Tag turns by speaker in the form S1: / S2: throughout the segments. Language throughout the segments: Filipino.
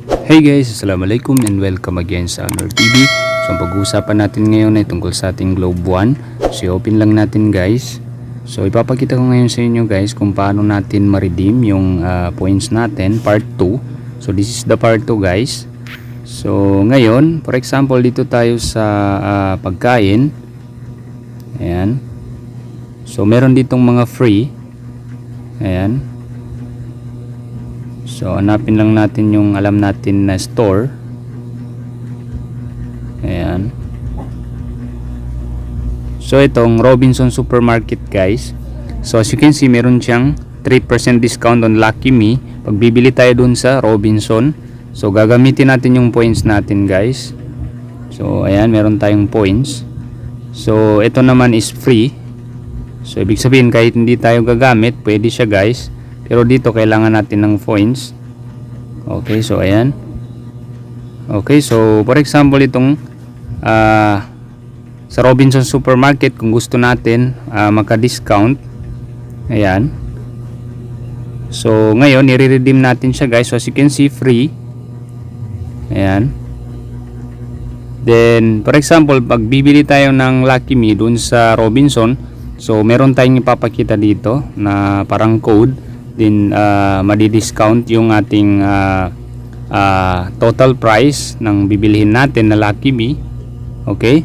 S1: Hey guys, assalamualaikum and welcome again sa Amir TV. So ang pag-uusapan natin ngayon ay tungkol sa ating Globe One. So i-open lang natin guys. So ipapakita ko ngayon sa inyo guys kung paano natin ma-redeem yung points natin, part 2. So this is the part 2 guys. So ngayon, for example dito tayo sa pagkain. Ayan. So meron ditong mga free. Ayan. So hanapin lang natin yung alam natin na store. Ayan. So itong Robinson Supermarket guys. So as you can see meron siyang 3% discount on Lucky Me pag bibili tayo dun sa Robinson. So gagamitin natin yung points natin guys. So ayan, meron tayong points. So ito naman is free. So ibig sabihin kahit hindi tayo gagamit, pwede siya guys. Pero dito kailangan natin ng points. Okay, so ayan. Okay, so for example itong sa Robinson Supermarket, kung gusto natin maka-discount, ayan. So ngayon i-redeem natin siya guys. So as you can see, free. Ayan. Then for example, pag bibili tayo ng Lucky Me dun sa Robinson, so meron tayong ipapakita dito na parang code. Then madi-discount yung ating total price ng bibilihin natin na Lucky Me. Okay,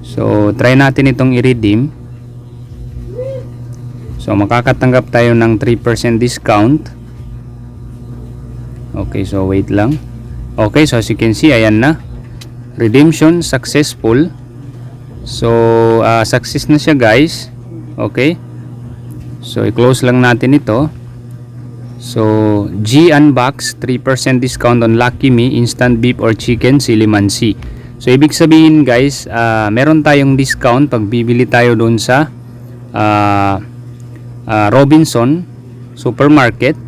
S1: so try natin itong i-redeem. So makakatanggap tayo ng 3% discount. Okay, so wait lang. Okay, so as you can see, ayan na, redemption successful. So success na siya guys. Okay, so i-close lang natin ito. So G Unbox 3% discount on Lucky Me instant beef or chicken silimansi. So ibig sabihin guys, meron tayong discount pag bibili tayo doon sa Robinson Supermarket.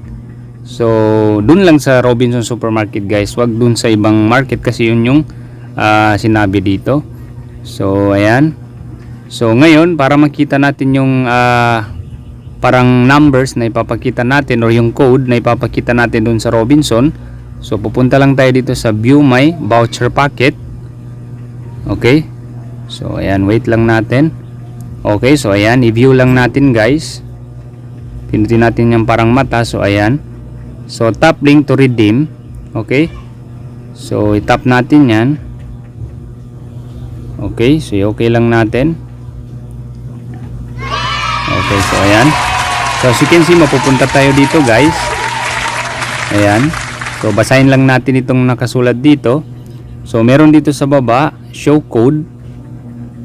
S1: So doon lang sa Robinson Supermarket guys, wag doon sa ibang market kasi yun yung sinabi dito. So ayan. So ngayon para makita natin yung parang numbers na ipapakita natin or yung code na ipapakita natin dun sa Robinson. So pupunta lang tayo dito sa view my voucher packet. Okay, so ayan, wait lang natin. Okay, so ayan, i-view lang natin guys. Pinutin natin yung parang mata. So ayan, so tap link to redeem. Okay, so i-tap natin yan. Okay, so okay lang natin. Okay, so ayan. So as you can see, mapupunta tayo dito guys. Ayan. So basahin lang natin itong nakasulat dito. So meron dito sa baba, show code.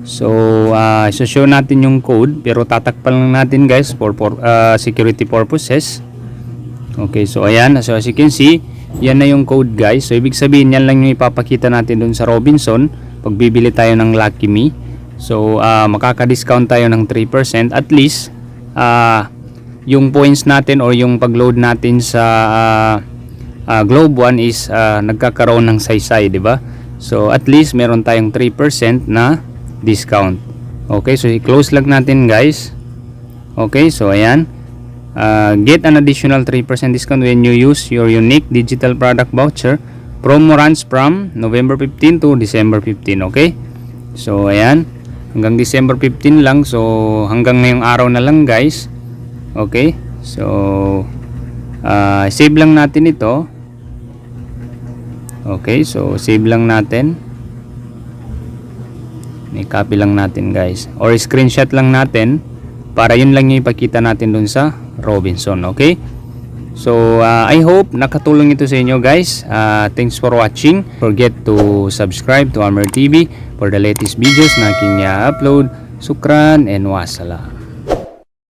S1: So show natin yung code, pero tatakpan lang natin guys for security purposes. Okay, so ayan. So as you can see, yan na yung code guys. So ibig sabihin, yan lang yung ipapakita natin dun sa Robinson pag bibili tayo ng Lucky Me. So makaka-discount tayo ng 3%. At least yung points natin or yung pag-load natin sa Globe One is nagkakaroon ng saysay, di ba? So at least meron tayong 3% na discount. Okay, so i-close lang natin guys. Okay, so ayan. Get an additional 3% discount when you use your unique digital product voucher. Promo runs from November 15 to December 15. Okay, so ayan, hanggang December 15 lang. So hanggang ngayong araw na lang guys. Okay, so save lang natin ito. Okay, so save lang natin. I-copy lang natin guys, or screenshot lang natin para yun lang yung ipakita natin dun sa Robinson. Okay, so I hope nakatulong ito sa inyo guys. Thanks for watching. Forget to subscribe to Amir TV for the latest videos na aking upload. Sukran and wassalam.